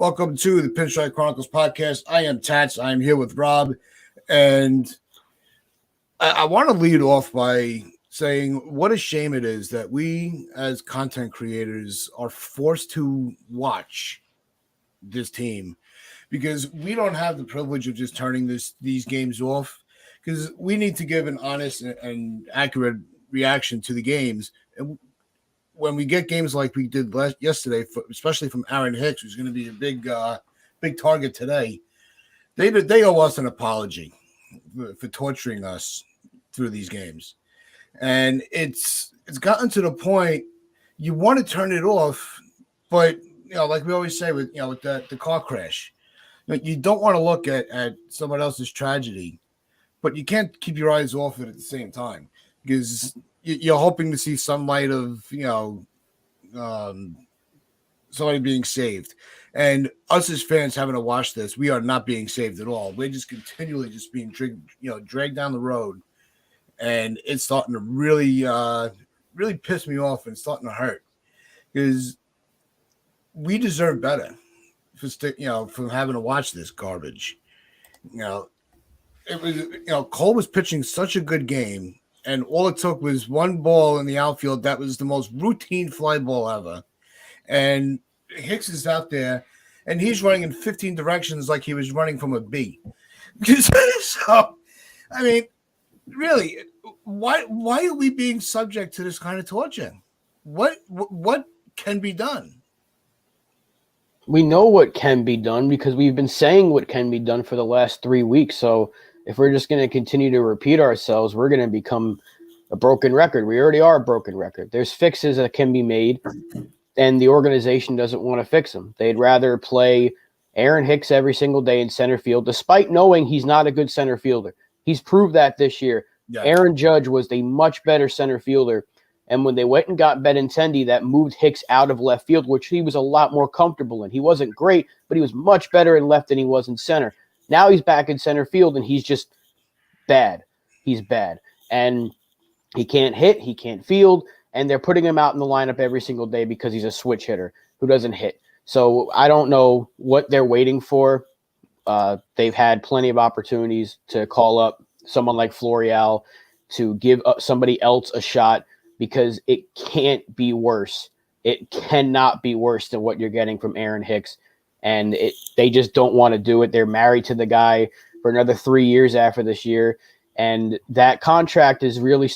Welcome to the Pinstripe Chronicles podcast. I am Tats. I am here with Rob, and I want to lead off by saying what a shame it is that we, as content creators, are forced to watch this team because we don't have the privilege of just turning these games off, because we need to give an honest and accurate reaction to the games. And when we get games like we did yesterday, especially from Aaron Hicks, who's going to be a big target today, they owe us an apology for torturing us through these games. And it's gotten to the point you want to turn it off, but like we always say with the car crash, you don't want to look at someone else's tragedy, but you can't keep your eyes off it at the same time, because you're hoping to see some light of somebody being saved. And us as fans having to watch this, we are not being saved at all. We're just continually just being dragged down the road, and it's starting to really piss me off, and it's starting to hurt, because we deserve better from having to watch this garbage. It was Cole was pitching such a good game, and all it took was one ball in the outfield that was the most routine fly ball ever. And Hicks is out there, and he's running in 15 directions like he was running from a bee. So, I mean, really, why are we being subject to this kind of torture? What can be done? We know what can be done because we've been saying what can be done for the last 3 weeks. So if we're just going to continue to repeat ourselves, we're going to become a broken record. We already are a broken record. There's fixes that can be made, and the organization doesn't want to fix them. They'd rather play Aaron Hicks every single day in center field, despite knowing he's not a good center fielder. He's proved that this year. Yeah. Aaron Judge was a much better center fielder. And when they went and got Benintendi, that moved Hicks out of left field, which he was a lot more comfortable in. He wasn't great, but he was much better in left than he was in center. Now he's back in center field, and he's just bad. He's bad. And he can't hit, he can't field, and they're putting him out in the lineup every single day because he's a switch hitter who doesn't hit. So I don't know what they're waiting for. They've had plenty of opportunities to call up someone like Florial to give somebody else a shot, because it can't be worse. It cannot be worse than what you're getting from Aaron Hicks. And they just don't want to do it. They're married to the guy for another 3 years after this year. And that contract is really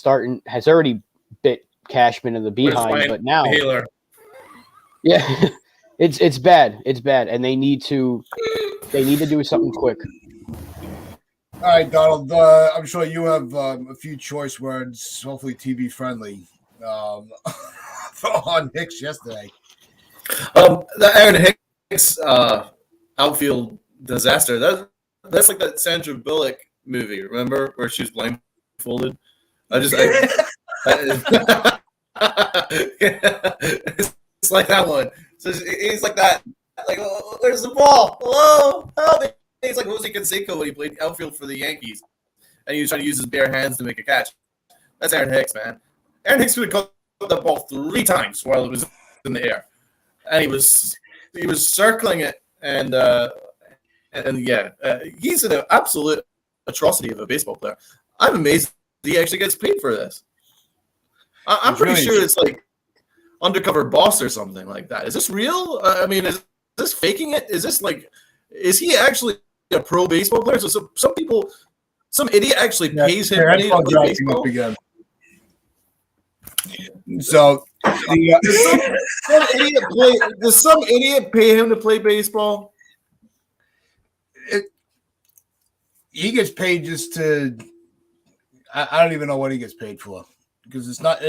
has already bit Cashman in the behind, but now, yeah, it's bad. It's bad. And they need to do something quick. All right, Donald, I'm sure you have a few choice words, hopefully TV friendly, on Hicks yesterday. The Aaron Hicks outfield disaster. That's like that Sandra Bullock movie, remember, where she was blindfolded? It's like that one. So he's like that. Like, oh, where's the ball? Hello, help me. He's like Jose Canseco when he played outfield for the Yankees, and he was trying to use his bare hands to make a catch. That's Aaron Hicks, man. Aaron Hicks would have caught the ball 3 times while it was in the air, and he was circling it, and he's an absolute atrocity of a baseball player. I'm amazed he actually gets paid for this. I'm pretty sure it's like Undercover Boss or something like that. Is this real? I mean, is this faking it? Is he actually a pro baseball player? So some idiot actually pays him money to play baseball. So does some idiot pay him to play baseball? He gets paid just to. I don't even know what he gets paid for, because he's not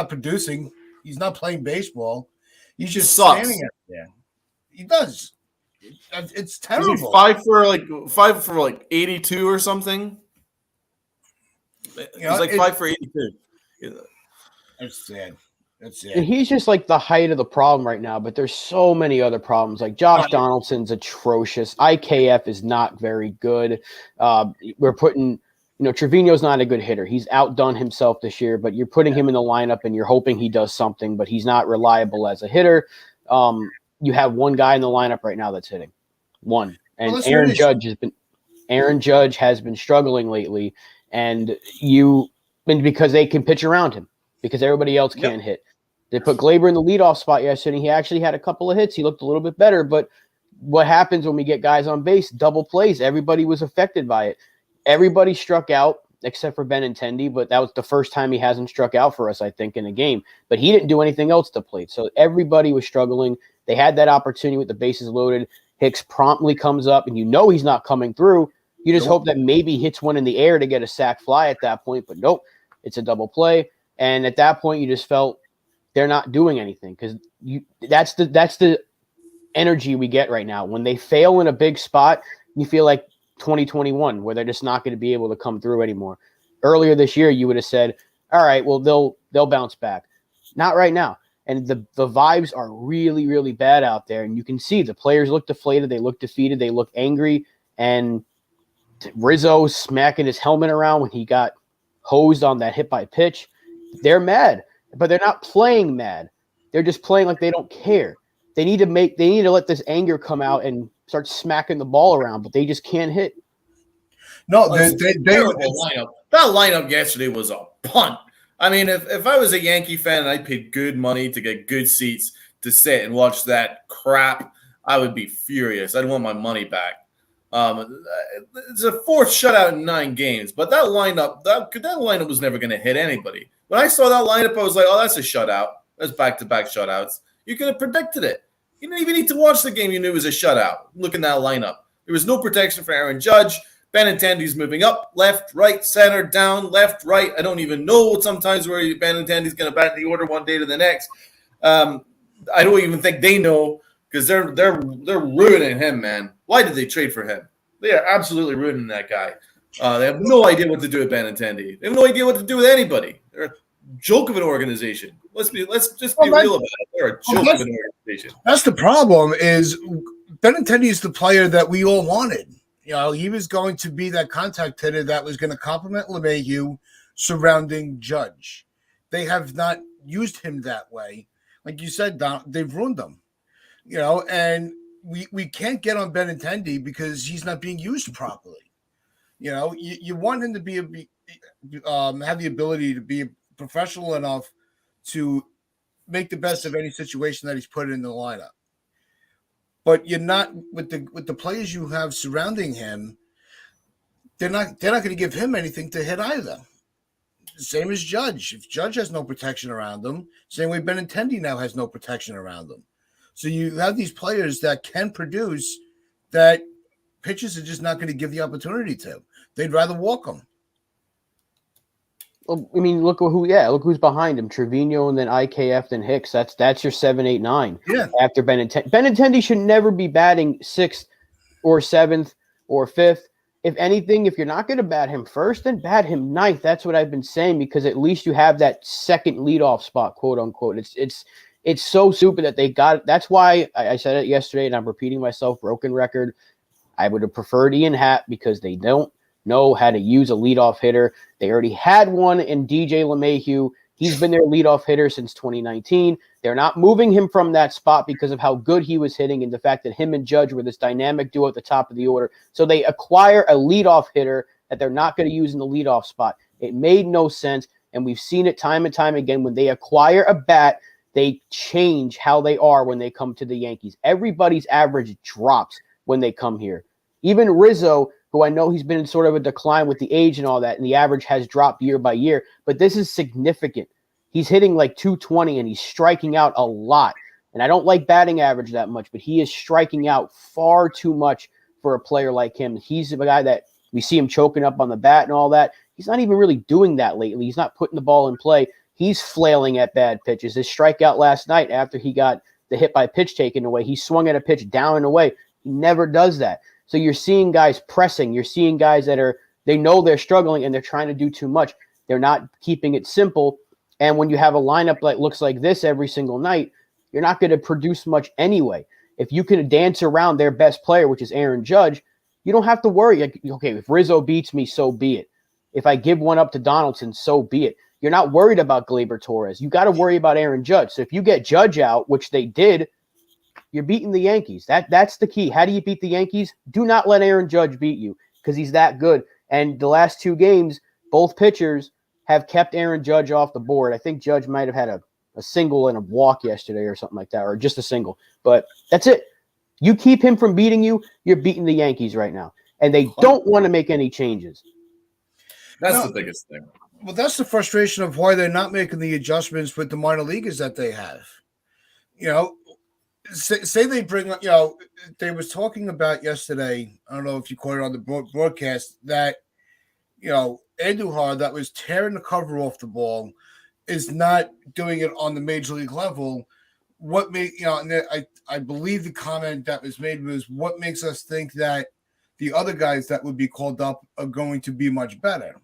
producing. He's not playing baseball. He's just standing out there. He does. It's terrible. Is he 5 for 82 or something? He's like 5 for 82. That's sad. And he's just like the height of the problem right now, but there's so many other problems. Like Josh Donaldson's atrocious. IKF is not very good. We're putting, Trevino's not a good hitter. He's outdone himself this year, but you're putting him in the lineup and you're hoping he does something, but he's not reliable as a hitter. you have one guy in the lineup right now that's hitting. One. And Well, Aaron Judge has been struggling lately, and because they can pitch around him, because everybody else can't hit. They put Glaber in the leadoff spot yesterday, and he actually had a couple of hits. He looked a little bit better, but what happens when we get guys on base? Double plays. Everybody was affected by it. Everybody struck out except for Benintendi, but that was the first time he hasn't struck out for us, I think, in a game. But he didn't do anything else to plate. So everybody was struggling. They had that opportunity with the bases loaded. Hicks promptly comes up, and he's not coming through. You just hope that maybe hits one in the air to get a sac fly at that point, but nope, it's a double play. And at that point, you just felt they're not doing anything because that's the energy we get right now. When they fail in a big spot, you feel like 2021, where they're just not going to be able to come through anymore. Earlier this year, you would have said, all right, well, they'll bounce back. Not right now. And the vibes are really, really bad out there. And you can see the players look deflated. They look defeated. They look angry. And Rizzo smacking his helmet around when he got hosed on that hit by pitch. They're mad, but they're not playing mad. They're just playing like they don't care. They need to let this anger come out and start smacking the ball around, but they just can't hit. No, terrible lineup. That lineup yesterday was a punt. I mean, if I was a Yankee fan and I paid good money to get good seats to sit and watch that crap, I would be furious. I'd want my money back. It's a fourth shutout in 9 games, but that lineup was never going to hit anybody. When I saw that lineup, I was like, oh, that's a shutout. That's back-to-back shutouts. You could have predicted it. You didn't even need to watch the game. You knew it was a shutout. Look at that lineup. There was no protection for Aaron Judge. Benintendi's moving up, left, right, center, down, left, right. I don't even know sometimes where Benintendi's going to bat in the order one day to the next. I don't even think they know because they're ruining him, man. Why did they trade for him? They are absolutely ruining that guy. They have no idea what to do with Benintendi. They have no idea what to do with anybody. They're a joke of an organization. Let's just be real about it. They're a joke of an organization. That's the problem. Is Benintendi is the player that we all wanted. You know, he was going to be that contact hitter that was going to complement LeMahieu surrounding Judge. They have not used him that way. Like you said, Don, they've ruined him. You know, and we can't get on Benintendi because he's not being used properly. You know, you want him to have the ability to be professional enough to make the best of any situation that he's put in the lineup. But you're not with the players you have surrounding him. They're not going to give him anything to hit either. Same as Judge. If Judge has no protection around him, same way Benintendi now has no protection around him. So you have these players that can produce that pitchers are just not going to give the opportunity to. They'd rather walk them. Well, I mean, look who's behind him. Trevino and then IKF, then Hicks. That's your 7, 8, 9. Yeah. After Benintendi. Benintendi should never be batting 6th or 7th or 5th. If anything, if you're not going to bat him first, then bat him 9th. That's what I've been saying because at least you have that second leadoff spot, quote unquote. It's so stupid that they got it. That's why I said it yesterday, and I'm repeating myself, broken record. I would have preferred Ian Happ because they don't know how to use a leadoff hitter. They already had one in DJ LeMahieu. He's been their leadoff hitter since 2019. They're not moving him from that spot because of how good he was hitting and the fact that him and Judge were this dynamic duo at the top of the order. So they acquire a leadoff hitter that they're not going to use in the leadoff spot. It made no sense, and we've seen it time and time again. When they acquire a bat, they change how they are when they come to the Yankees. Everybody's average drops when they come here. Even Rizzo, who I know he's been in sort of a decline with the age and all that, and the average has dropped year by year, but this is significant. He's hitting like 220, and he's striking out a lot. And I don't like batting average that much, but he is striking out far too much for a player like him. He's the guy that we see him choking up on the bat and all that. He's not even really doing that lately. He's not putting the ball in play. He's flailing at bad pitches. His strikeout last night after he got the hit by pitch taken away, he swung at a pitch down and away. He never does that. So you're seeing guys pressing. You're seeing guys that they know they're struggling and they're trying to do too much. They're not keeping it simple. And when you have a lineup that looks like this every single night, you're not going to produce much anyway. If you can dance around their best player, which is Aaron Judge, you don't have to worry. Like, okay, if Rizzo beats me, so be it. If I give one up to Donaldson, so be it. You're not worried about Gleyber Torres. You got to worry about Aaron Judge. So if you get Judge out, which they did, you're beating the Yankees. That's the key. How do you beat the Yankees? Do not let Aaron Judge beat you because he's that good. And the last 2 games, both pitchers have kept Aaron Judge off the board. I think Judge might have had a single and a walk yesterday or something like that, or just a single. But that's it. You keep him from beating you, you're beating the Yankees right now. And they don't want to make any changes. That's the biggest thing. Well, that's the frustration of why they're not making the adjustments with the minor leaguers that they have. Say they bring up, they was talking about yesterday, I don't know if you caught it on the broadcast, that, Andujar that was tearing the cover off the ball is not doing it on the major league level. What made, and I believe the comment that was made was, what makes us think that the other guys that would be called up are going to be much better?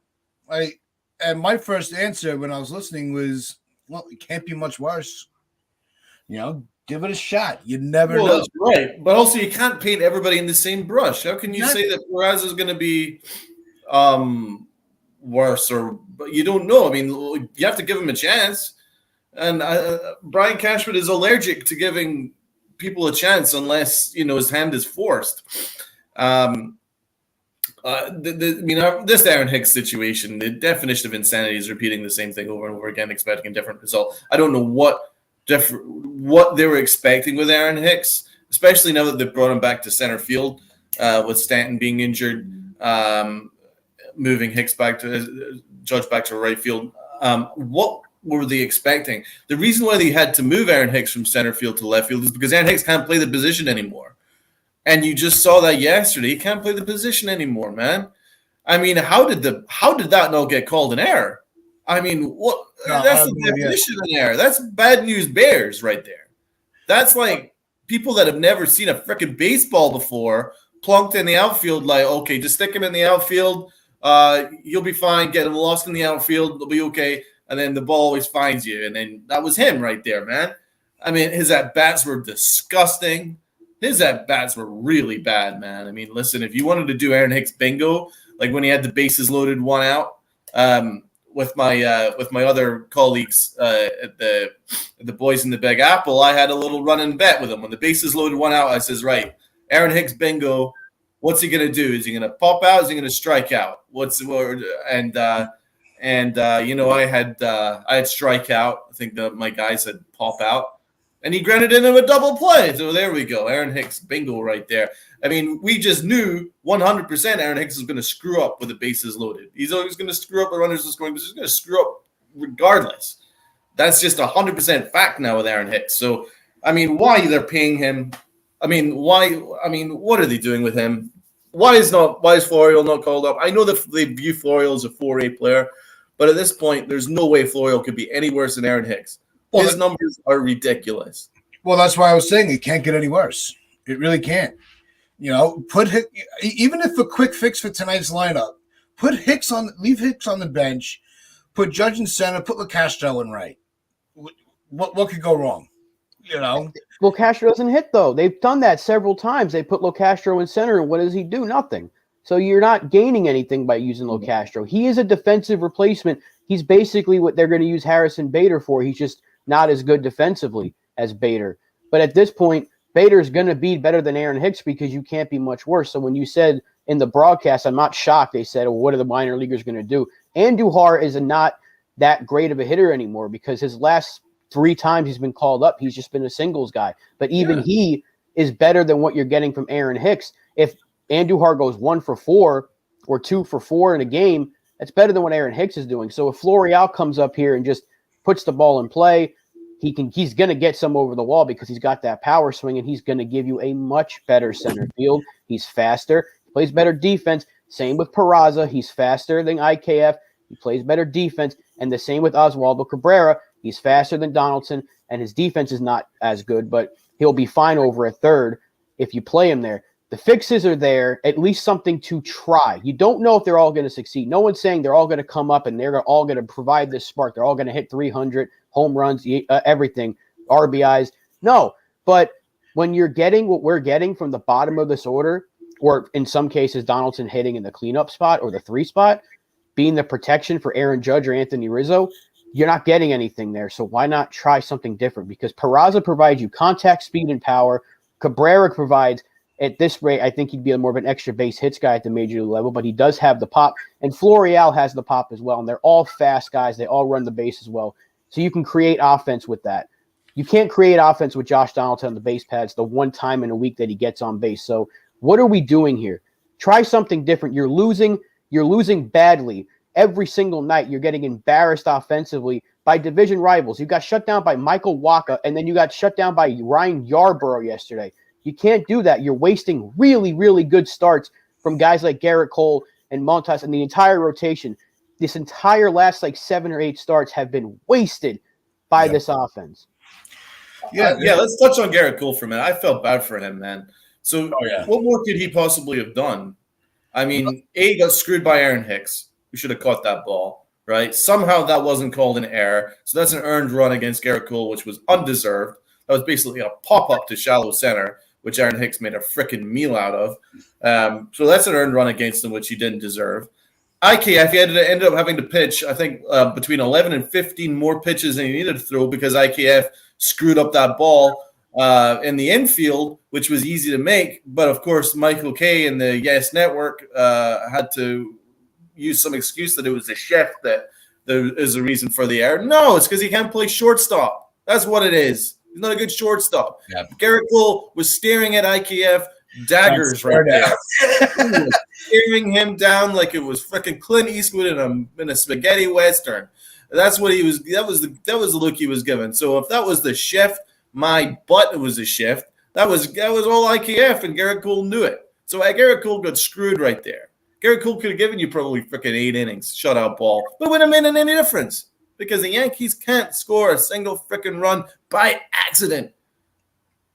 And my first answer when I was listening was, well, it can't be much worse. Give it a shot. You never know. That's right. But also, you can't paint everybody in the same brush. How can you say that Perez is going to be worse? But you don't know. I mean, you have to give him a chance. And Brian Cashman is allergic to giving people a chance unless, his hand is forced. This Aaron Hicks situation, the definition of insanity is repeating the same thing over and over again, expecting a different result. I don't know what they were expecting with Aaron Hicks, especially now that they've brought him back to center field with Stanton being injured, moving Hicks back to Judge back to right field. What were they expecting? The reason why they had to move Aaron Hicks from center field to left field is because Aaron Hicks can't play the position anymore. And you just saw that yesterday. He can't play the position anymore, man. I mean, how did that not get called an error? I mean, what? No, that's the definition of an error. That's bad news bears right there. That's like people that have never seen a freaking baseball before plunked in the outfield like, okay, just stick him in the outfield. You'll be fine. Get him lost in the outfield. It'll be okay. And then the ball always finds you. And then that was him right there, man. I mean, his at-bats were disgusting. His at-bats were really bad, man. I mean, listen, if you wanted to do Aaron Hicks bingo, like when he had the bases loaded 1 out, with my other colleagues at the Boys in the Big Apple, I had a little running bet with him. When the bases loaded 1 out, I says, right, Aaron Hicks bingo. What's he gonna do? Is he gonna pop out? Is he gonna strike out? I had strike out. I think my guy said pop out. And he granted him a double play. So there we go. Aaron Hicks bingo right there. I mean, we just knew 100% Aaron Hicks was going to screw up with the bases loaded. He's always going to screw up. The runners are scoring. He's just going to screw up regardless. That's just 100% fact now with Aaron Hicks. So, I mean, why they're paying him? I mean, what are they doing with him? Why is Florial not called up? I know that they view Florial as a 4A player, but at this point, there's no way Florial could be any worse than Aaron Hicks. His numbers are ridiculous. Well, that's why I was saying it can't get any worse. It really can't. Even if a quick fix for tonight's lineup, leave Hicks on the bench, put Judge in center, put LeCastro in right. What could go wrong? LeCastro doesn't hit though. They've done that several times. They put LeCastro in center, and what does he do? Nothing. So you're not gaining anything by using LeCastro. He is a defensive replacement. He's basically what they're going to use Harrison Bader for. He's just not as good defensively as Bader. But at this point, Bader's going to be better than Aaron Hicks because you can't be much worse. So when you said in the broadcast, I'm not shocked. They said, well, what are the minor leaguers going to do? Andujar is not that great of a hitter anymore because his last 3 times he's been called up, he's just been a singles guy. But even he is better than what you're getting from Aaron Hicks. If Andujar goes 1 for 4 or 2 for 4 in a game, that's better than what Aaron Hicks is doing. So if Florial comes up here and just puts the ball in play, he's going to get some over the wall because he's got that power swing, and he's going to give you a much better center field. He's faster. He plays better defense. Same with Peraza. He's faster than IKF. He plays better defense. And the same with Oswaldo Cabrera. He's faster than Donaldson, and his defense is not as good, but he'll be fine over a third if you play him there. The fixes are there, at least something to try. You don't know if they're all going to succeed. No one's saying they're all going to come up and they're all going to provide this spark. They're all going to hit 300, home runs, everything, RBIs. No, but when you're getting what we're getting from the bottom of this order, or in some cases Donaldson hitting in the cleanup spot or the 3 spot, being the protection for Aaron Judge or Anthony Rizzo, You're not getting anything there, so why not try something different? Because Peraza provides you contact, speed, and power. Cabrera provides, at this rate, I think he'd be more of an extra base hits guy at the major league level, but he does have the pop, and Florial has the pop as well, and they're all fast guys. They all run the base as well, so you can create offense with that. You can't create offense with Josh Donaldson on the base pads the one time in a week that he gets on base. So what are we doing here? Try something different. You're losing badly. Every single night, you're getting embarrassed offensively by division rivals. You got shut down by Michael Wacha, and then you got shut down by Ryan Yarborough yesterday. You can't do that. You're wasting really, really good starts from guys like Garrett Cole and Montas and the entire rotation. This entire last 7 or 8 starts have been wasted by this offense. Yeah, let's touch on Garrett Cole for a minute. I felt bad for him, man. So what more could he possibly have done? I mean, he got screwed by Aaron Hicks. We should have caught that ball, right? Somehow that wasn't called an error. So that's an earned run against Garrett Cole, which was undeserved. That was basically a pop-up to shallow center, which Aaron Hicks made a freaking meal out of. So that's an earned run against him, which he didn't deserve. IKF, he ended up having to pitch, I think, between 11 and 15 more pitches than he needed to throw because IKF screwed up that ball in the infield, which was easy to make. But, of course, Michael Kay and the Yes Network had to use some excuse that it was the shift that there is a reason for the error. No, it's because he can't play shortstop. That's what it is. He's not a good shortstop. Yeah. Garrett Cole was staring at IKF daggers right there. Staring him down like it was freaking Clint Eastwood in a spaghetti western. That's what he was. That was the look he was given. So if that was the shift, my butt was a shift. That was all IKF, and Garrett Cole knew it. So Garrett Cole got screwed right there. Garrett Cole could have given you probably freaking 8 innings, shutout ball, but it wouldn't have made any difference because the Yankees can't score a single freaking run by accident.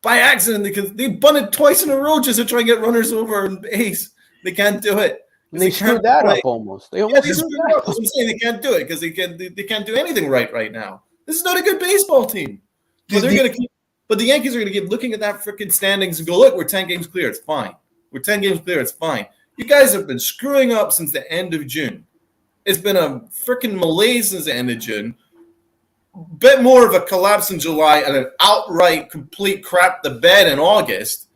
By accident, because they bunted twice in a row just to try and get runners over on base. They can't do it. And they screwed that up almost. They almost screwed that up. I'm saying they can't do it because they can't do anything right now. This is not a good baseball team. But the Yankees are going to keep looking at that freaking standings and go, look, we're 10 games clear. It's fine. We're 10 games clear. It's fine. You guys have been screwing up since the end of June. It's been a freaking malaise since the end of June. Bit more of a collapse in July and an outright complete crap the bed in August.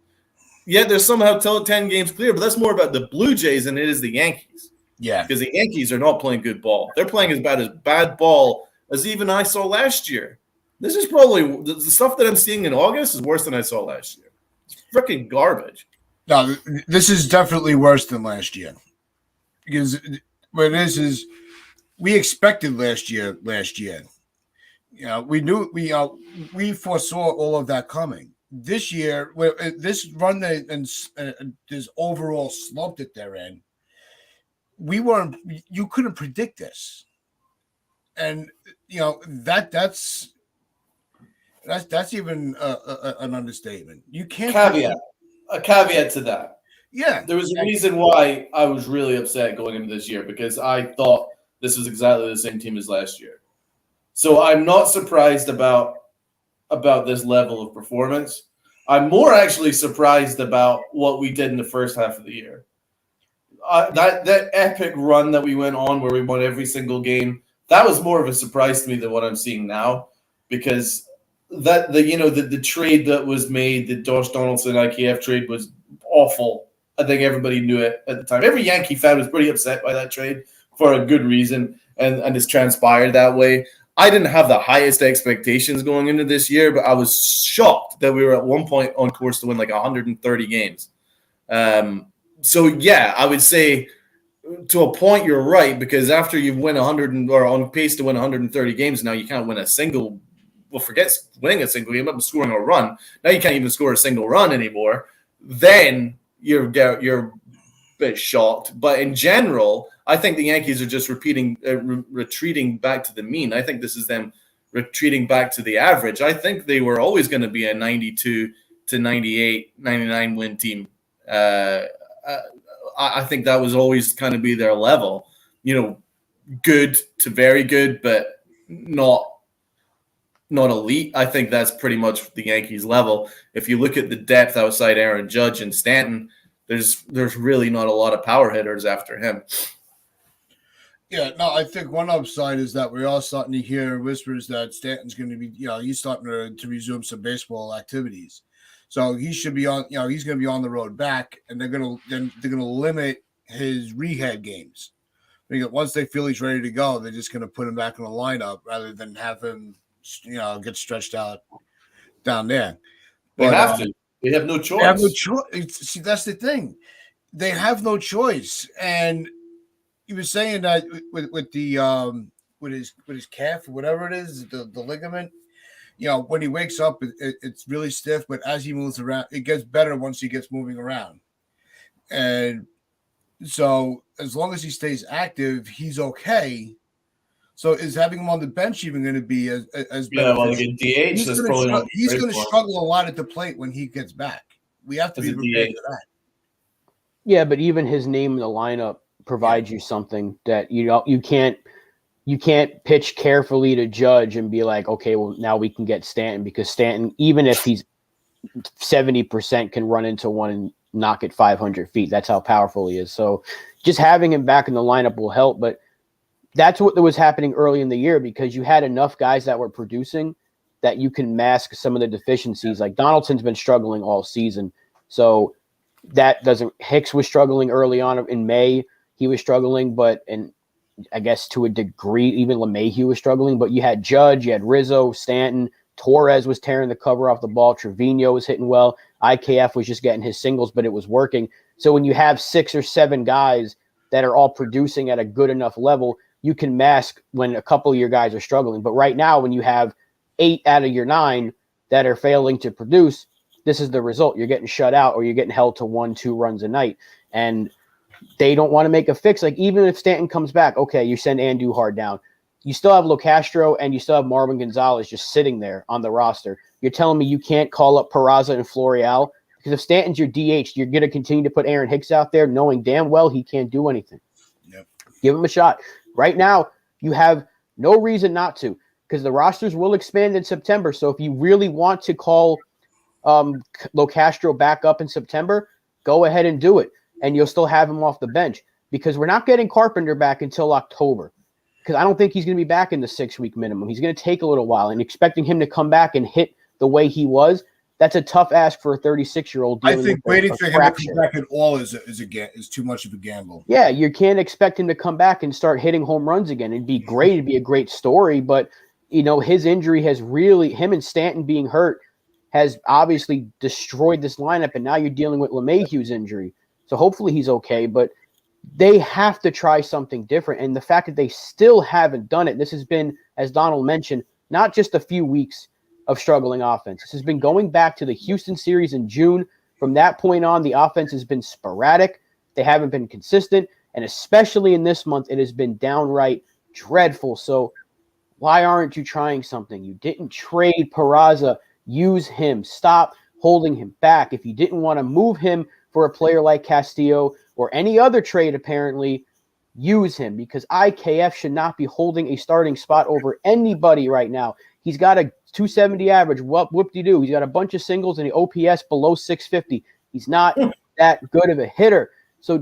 Yet they're somehow 10 games clear, but that's more about the Blue Jays than it is the Yankees. Yeah. Because the Yankees are not playing good ball. They're playing as bad ball as even I saw last year. This is probably the stuff that I'm seeing in August is worse than I saw last year. It's freaking garbage. No, this is definitely worse than last year. Because what it is we expected last year. You know, we foresaw all of that coming. This year, this run and this overall slump that they're in, you couldn't predict this. And you know that's even an understatement. You can't a caveat to that. Yeah, there was a reason why I was really upset going into this year because I thought this was exactly the same team as last year. So I'm not surprised about this level of performance. I'm more actually surprised about what we did in the first half of the year. That epic run that we went on where we won every single game, that was more of a surprise to me than what I'm seeing now because the trade that was made, the Josh Donaldson IKF trade was awful. I think everybody knew it at the time. Every Yankee fan was pretty upset by that trade for a good reason, and it's transpired that way. I didn't have the highest expectations going into this year, but I was shocked that we were at one point on course to win like 130 games. So, yeah, I would say to a point you're right because after you win 100 or on pace to win 130 games, now you can't win a single – well, forget winning a single game, but scoring a run. Now you can't even score a single run anymore. Then you're a bit shocked. But in general – I think the Yankees are just retreating back to the mean. I think this is them retreating back to the average. I think they were always going to be a 92 to 98, 99 win team. I think that was always kind of be their level. You know, good to very good, but not elite. I think that's pretty much the Yankees level. If you look at the depth outside Aaron Judge and Stanton, there's really not a lot of power hitters after him. Yeah, no, I think one upside is that we're all starting to hear whispers that Stanton's going to be, he's starting to resume some baseball activities. So he should be on, he's going to be on the road back, and they're going to limit his rehab games. Because once they feel he's ready to go, they're just going to put him back in the lineup rather than have him, get stretched out down there. They have to. They have no choice. They have no choice. See, that's the thing. They have no choice, and he was saying that with his calf, whatever it is, the ligament. When he wakes up, it's really stiff, but as he moves around, it gets better once he gets moving around. And so, as long as he stays active, he's okay. So, is having him on the bench even going to be as beneficial? Well, DH, he's going to struggle a lot at the plate when he gets back. We have to be prepared for that. Yeah, but even his name in the lineup provides you something that you can't pitch carefully to Judge and be like, okay, well now we can get Stanton, because Stanton, even if he's 70%, can run into one and knock it 500 feet. That's how powerful he is. So just having him back in the lineup will help, but that's what was happening early in the year, because you had enough guys that were producing that you can mask some of the deficiencies. Like Donaldson's been struggling all season. So Hicks was struggling early on in May. He was struggling, and I guess to a degree, even LeMahieu was struggling. But you had Judge, you had Rizzo, Stanton, Torres was tearing the cover off the ball. Trevino was hitting well. IKF was just getting his singles, but it was working. So when you have 6 or 7 guys that are all producing at a good enough level, you can mask when a couple of your guys are struggling. But right now, when you have 8 out of your 9 that are failing to produce, this is the result. You're getting shut out, or you're getting held to 1-2 runs a night. And they don't want to make a fix. Like, even if Stanton comes back, okay, you send Andujar down. You still have LoCastro and you still have Marwin Gonzalez just sitting there on the roster. You're telling me you can't call up Peraza and Florial? Because if Stanton's your DH, you're going to continue to put Aaron Hicks out there knowing damn well he can't do anything. Yep. Give him a shot. Right now, you have no reason not to, because the rosters will expand in September. So if you really want to call LoCastro back up in September, go ahead and do it. And you'll still have him off the bench, because we're not getting Carpenter back until October, because I don't think he's going to be back in the 6-week minimum. He's going to take a little while, and expecting him to come back and hit the way he was, that's a tough ask for a 36-year-old. I think waiting for him to come back at all is too much of a gamble. Yeah, you can't expect him to come back and start hitting home runs again. It'd be great. It'd be a great story, but his injury has really, him and Stanton being hurt, has obviously destroyed this lineup, and now you're dealing with LeMahieu's injury. So hopefully he's okay, but they have to try something different. And the fact that they still haven't done it, this has been, as Donald mentioned, not just a few weeks of struggling offense. This has been going back to the Houston series in June. From that point on, the offense has been sporadic. They haven't been consistent. And especially in this month, it has been downright dreadful. So why aren't you trying something? You didn't trade Peraza. Use him. Stop holding him back. If you didn't want to move him for a player like Castillo or any other trade, apparently, use him, because IKF should not be holding a starting spot over anybody right now. He's got a 270 average. Whoop-de-doo. He's got a bunch of singles and the OPS below 650. He's not that good of a hitter. So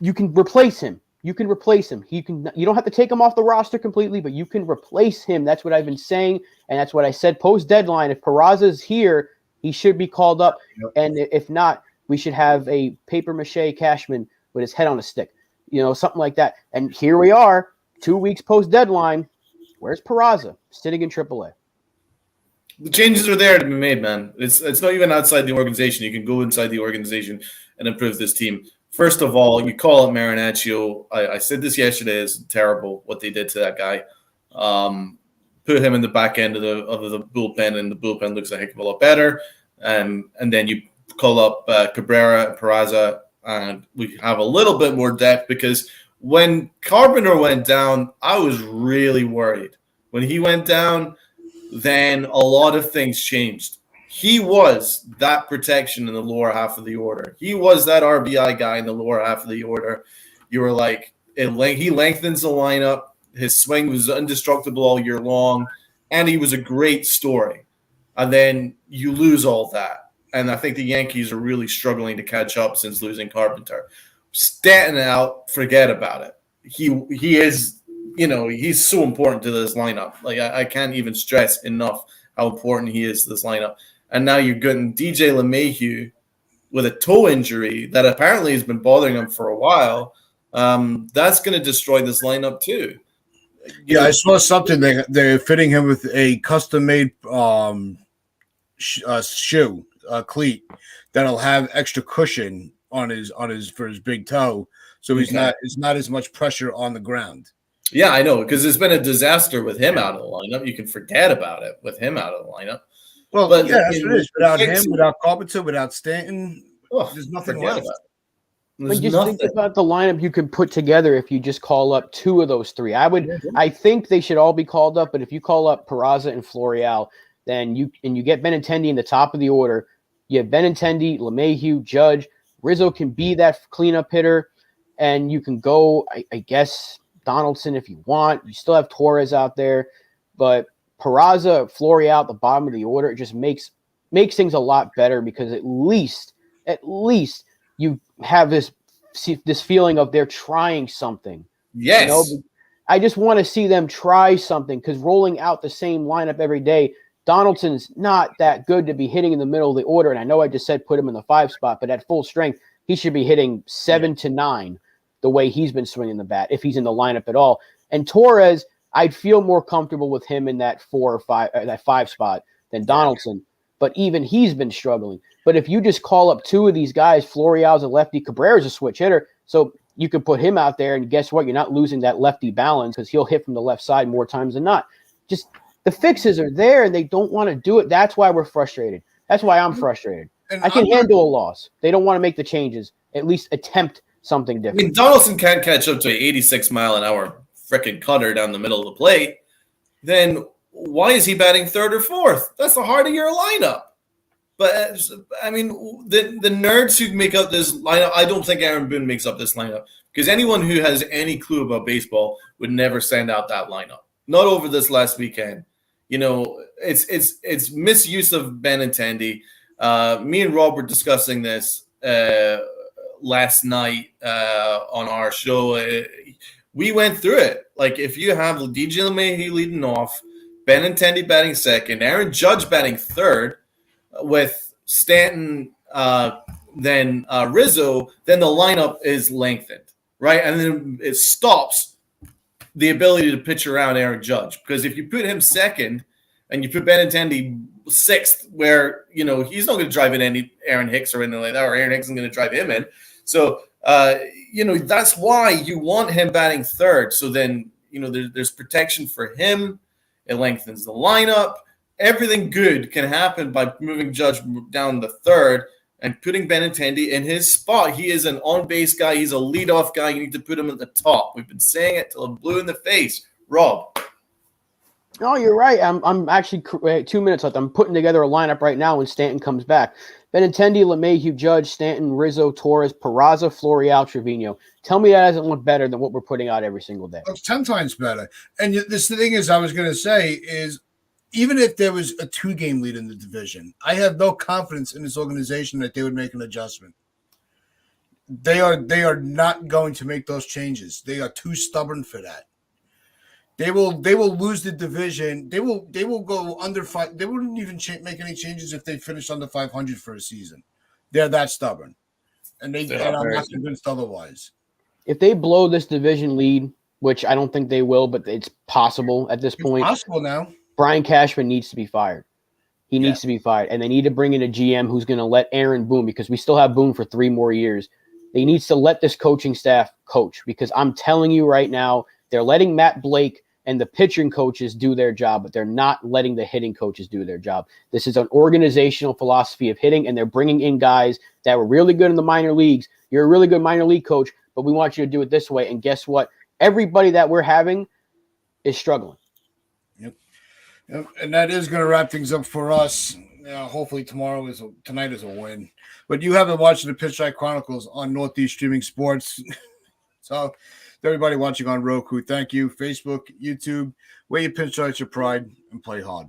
you can replace him. You don't have to take him off the roster completely, but you can replace him. That's what I've been saying, and that's what I said post-deadline. If Peraza's here, he should be called up. Yep. And if not, we should have a papier-mâché Cashman with his head on a stick, something like that. And here we are, 2 weeks post-deadline. Where's Peraza? Sitting in AAA. The changes are there to be made, man. It's not even outside the organization. You can go inside the organization and improve this team. First of all, you call it Marinaccio. I said this yesterday. It's terrible what they did to that guy. Put him in the back end of the bullpen, and the bullpen looks a heck of a lot better. And then you call up Cabrera and Peraza, and we have a little bit more depth, because when Carpenter went down, I was really worried. When he went down, then a lot of things changed. He was that protection in the lower half of the order. He was that RBI guy in the lower half of the order. You were like, he lengthens the lineup. His swing was indestructible all year long, and he was a great story. And then you lose all that. And I think the Yankees are really struggling to catch up since losing Carpenter. Stanton out, forget about it. he is, he's so important to this lineup. Like I can't even stress enough how important he is to this lineup. And now you're getting DJ LeMahieu with a toe injury that apparently has been bothering him for a while. That's going to destroy this lineup too. I saw something they're fitting him with a custom-made shoe, cleat that'll have extra cushion on his for his big toe, so it's not as much pressure on the ground. Yeah, I know, because it's been a disaster with him out of the lineup. You can forget about it with him out of the lineup. Well, but yeah, that's what it is. Without him, without Carpenter, without Stanton, there's nothing left. Think about the lineup you could put together if you just call up two of those three. I think they should all be called up, but if you call up Peraza and Florial, then you get Benintendi in the top of the order. You have Benintendi, LeMahieu, Judge. Rizzo can be that cleanup hitter, and you can go, I guess, Donaldson if you want. You still have Torres out there, but Peraza, Florial at the bottom of the order, it just makes things a lot better because at least you have this feeling of they're trying something. Yes. I just want to see them try something because rolling out the same lineup every day, Donaldson's not that good to be hitting in the middle of the order. And I know I just said put him in the 5 spot, but at full strength, he should be hitting 7 to 9 the way he's been swinging the bat if he's in the lineup at all. And Torres, I'd feel more comfortable with him in that 4 or 5, that 5 spot than Donaldson. But even he's been struggling. But if you just call up two of these guys, Florial's a lefty, Cabrera's a switch hitter, so you can put him out there, and guess what? You're not losing that lefty balance because he'll hit from the left side more times than not. Just the fixes are there, and they don't want to do it. That's why we're frustrated. That's why I'm frustrated. I can handle a loss. They don't want to make the changes. At least attempt something different. I mean, Donaldson can't catch up to an 86-mile-an-hour freaking cutter down the middle of the plate. Then why is he batting 3rd or 4th? That's the heart of your lineup. But, I mean, the nerds who make up this lineup, I don't think Aaron Boone makes up this lineup. Because anyone who has any clue about baseball would never send out that lineup. Not over this last weekend. It's misuse of Benintendi. Me and Rob were discussing this last night on our show. We went through it. Like, if you have DJ LeMahieu leading off, Benintendi batting 2nd, Aaron Judge batting 3rd, with Stanton, then Rizzo, then the lineup is lengthened, right? And then it stops the ability to pitch around Aaron Judge. Because if you put him 2nd and you put Benintendi 6th, where, he's not going to drive in any Aaron Hicks or anything like that, or Aaron Hicks isn't going to drive him in. So, that's why you want him batting 3rd. So then, there's protection for him. It lengthens the lineup. Everything good can happen by moving Judge down the 3rd and putting Benintendi in his spot. He is an on-base guy. He's a leadoff guy. You need to put him at the top. We've been saying it till I'm blue in the face. Rob. No, you're right. I'm actually 2 minutes left. I'm putting together a lineup right now when Stanton comes back. Benintendi, LeMahieu, Judge, Stanton, Rizzo, Torres, Peraza, Florial, Trevino. Tell me that doesn't look better than what we're putting out every single day. It's 10 times better. And this thing is, I was going to say is, even if there was a 2-game lead in the division, I have no confidence in this organization that they would make an adjustment. They are not going to make those changes. They are too stubborn for that. They will lose the division. They will go under 5. They wouldn't even make any changes if they finished under 500 for a season. They're that stubborn, and I'm not convinced otherwise. If they blow this division lead, which I don't think they will, but it's possible at this point. It's possible now. Brian Cashman needs to be fired. He needs to be fired. And they need to bring in a GM who's going to let Aaron Boone, because we still have Boone for 3 more years. They needs to let this coaching staff coach, because I'm telling you right now, they're letting Matt Blake and the pitching coaches do their job, but they're not letting the hitting coaches do their job. This is an organizational philosophy of hitting, and they're bringing in guys that were really good in the minor leagues. You're a really good minor league coach, but we want you to do it this way. And guess what? Everybody that we're having is struggling. Yep, and that is going to wrap things up for us. Hopefully tonight is a win. But you have been watching the Pitch Strike Chronicles on Northeast Streaming Sports. So, to everybody watching on Roku, thank you. Facebook, YouTube, wear your pinstripes, your pride, and play hard.